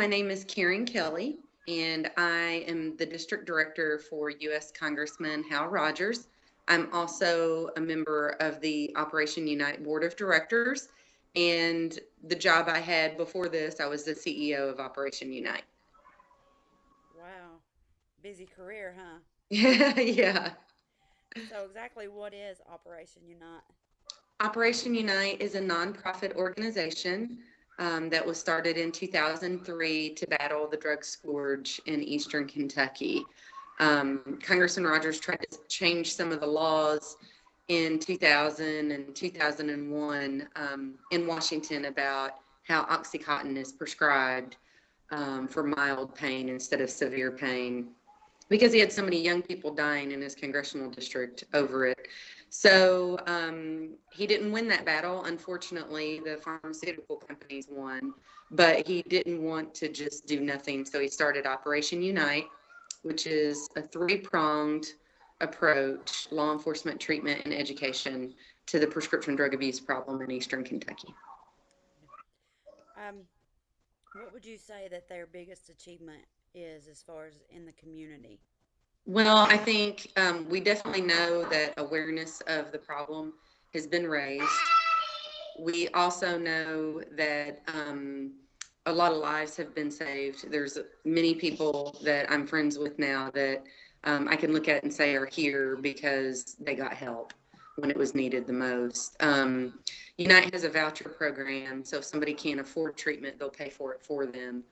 my name is Karen Kelly, and I am the district director for U.S. Congressman Hal Rogers. I'm also a member of the Operation Unite Board of Directors, and the job I had before this, I was the CEO of Operation Unite. Wow. Busy career, huh? Yeah. So, exactly what is Operation Unite? Operation Unite is a nonprofit organization that was started in 2003 to battle the drug scourge in eastern Kentucky. Congressman Rogers tried to change some of the laws in 2000 and 2001 in Washington about how Oxycontin is prescribed for mild pain instead of severe pain because he had so many young people dying in his congressional district over it. So he didn't win that battle. Unfortunately, the pharmaceutical companies won, but he didn't want to just do nothing. So he started Operation Unite, which is a three-pronged approach: law enforcement, treatment, and education to the prescription drug abuse problem in Eastern Kentucky. Um, what would you say that their biggest achievement is as far as in the community? Well, I think we definitely know that awareness of the problem has been raised. We also know that a lot of lives have been saved. There's many people that I'm friends with now that I can look at and say are here because they got help when it was needed the most. Unite has a voucher program, so if somebody can't afford treatment, they'll pay for it for them.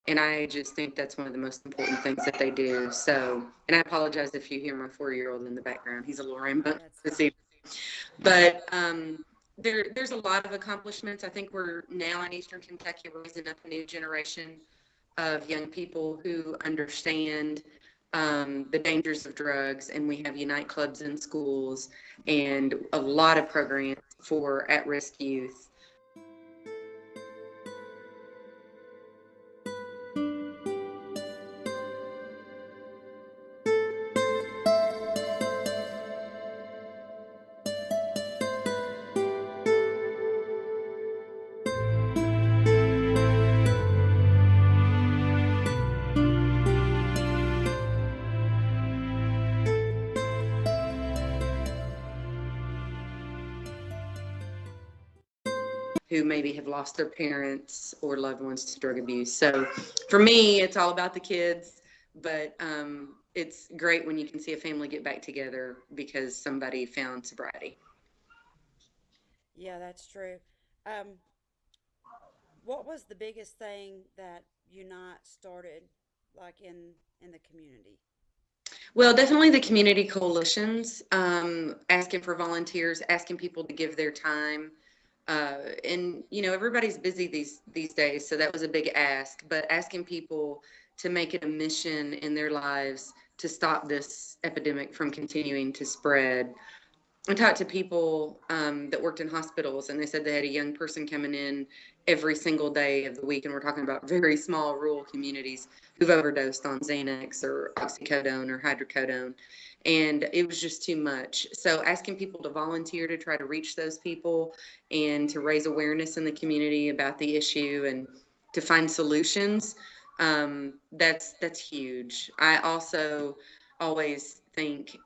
And I just think that's one of the most important things that they do. So, and I apologize if you hear my 4-year-old in the background. He's a little rainbow That's this fine. evening. But there's a lot of accomplishments. I think we're now in Eastern Kentucky raising up a new generation of young people who understand the dangers of drugs, and we have Unite clubs in schools and a lot of programs for at-risk youth. Who maybe have lost their parents or loved ones to drug abuse. So for me, it's all about the kids, but it's great when you can see a family get back together because somebody found sobriety. Yeah, that's true. Um, what was the biggest thing that Unite started, like in the community? Well, definitely the community coalitions, asking for volunteers, asking people to give their time. And everybody's busy these days, so that was a big ask. But asking people to make it a mission in their lives to stop this epidemic from continuing to spread. I talked to people that worked in hospitals, and they said they had a young person coming in every single day of the week, and we're talking about very small rural communities who've overdosed on Xanax or oxycodone or hydrocodone, and it was just too much. So asking people to volunteer to try to reach those people and to raise awareness in the community about the issue and to find solutions, that's huge. I also always think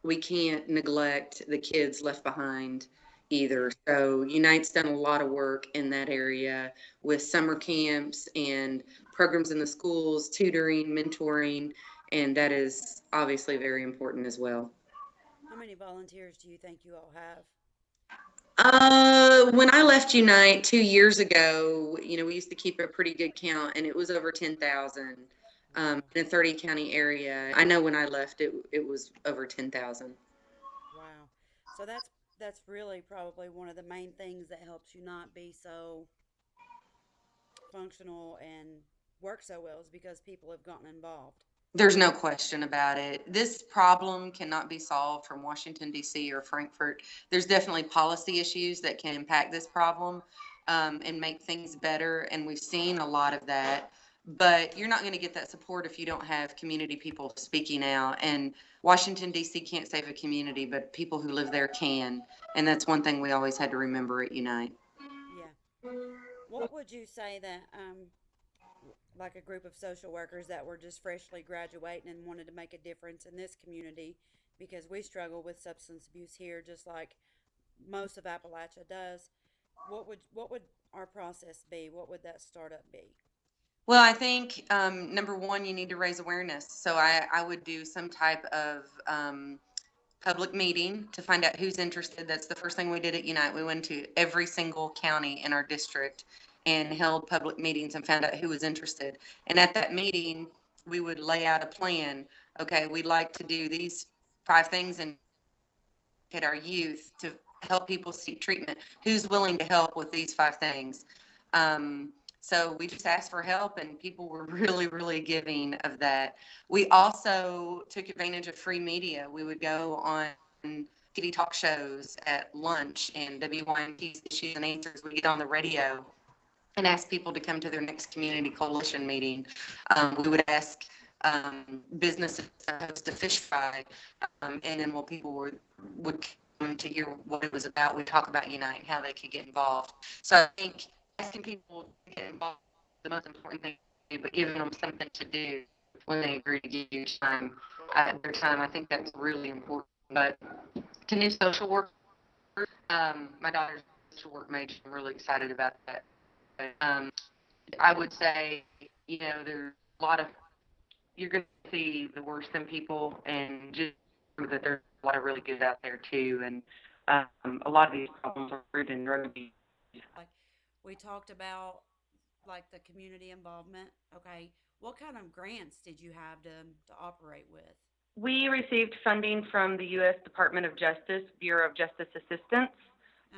we can't neglect the kids left behind Yeah. either. So Unite's done a lot of work in that area with summer camps and programs in the schools, tutoring, mentoring, and that is obviously very important as well. How many volunteers do you think you all have? When I left Unite 2 years ago, we used to keep a pretty good count, and it was over 10,000 Wow. in a 30 county area. I know when I left, it was over 10,000. Wow. So that's really probably one of the main things that helps you not be so functional and work so well is because people have gotten involved. There's no question about it. This problem cannot be solved from Washington, D.C. or Frankfurt. There's definitely policy issues that can impact this problem, and make things better. And we've seen a lot of that. But you're not going to get that support if you don't have community people speaking out. And Washington, D.C. can't save a community, but people who live there can. And that's one thing we always had to remember at Unite. Yeah. What would you say that like a group of social workers that were just freshly graduating and wanted to make a difference in this community because we struggle with substance abuse here just like most of Appalachia does. What would our process be? What would that startup be? Well, I think number one, you need to raise awareness. So I would do some type of public meeting to find out who's interested. That's the first thing we did at Unite. We went to every single county in our district and held public meetings and found out who was interested. And at that meeting, we would lay out a plan. Okay, we'd like to do these 5 things and at our youth to help people seek treatment. Who's willing to help with these 5 things? Um, so we just asked for help, and people were really, really giving of that. We also took advantage of free media. We would go on TV talk shows at lunch and WYMT's Issues and Answers. We get on the radio and ask people to come to their next community coalition meeting. We would ask businesses to host a fish fry, and then people would come to hear what it was about. We talk about Unite and how they could get involved. So I think asking people to get involved is the most important thing to do, but giving them something to do when they agree to give you their time, I think that's really important. But to new social work, my daughter's a social work major. I'm really excited about that. Um, I would say, there's a lot of, you're going to see the worst in people, and just remember that there's a lot of really good out there too. And a lot of these problems are rooted in drug abuse. Like we talked about like the community involvement. Okay. What kind of grants did you have to operate with? We received funding from the U.S. Department of Justice, Bureau of Justice Assistance.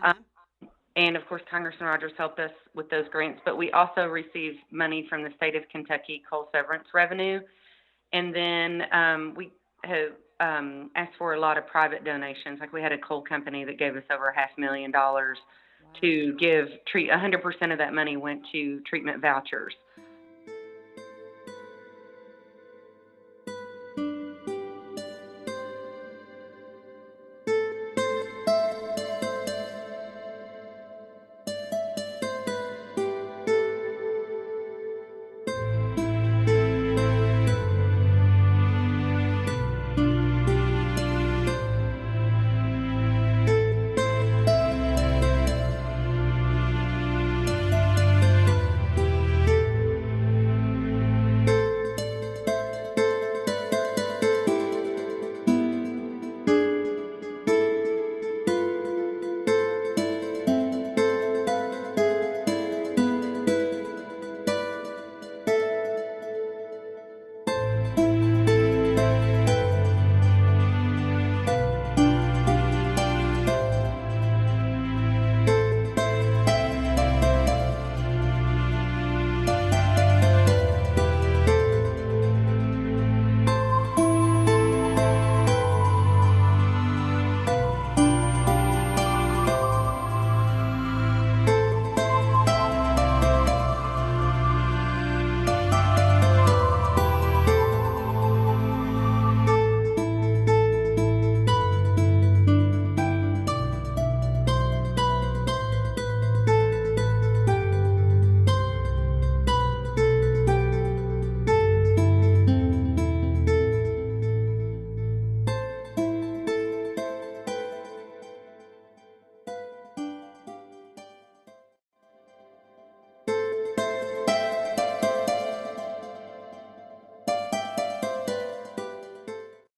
Uh-huh. And of course, Congressman Rogers helped us with those grants, but we also received money from the state of Kentucky coal severance revenue. And then we have asked for a lot of private donations. Like we had a coal company that gave us over $500,000 Wow. to give treat 100% of that money went to treatment vouchers.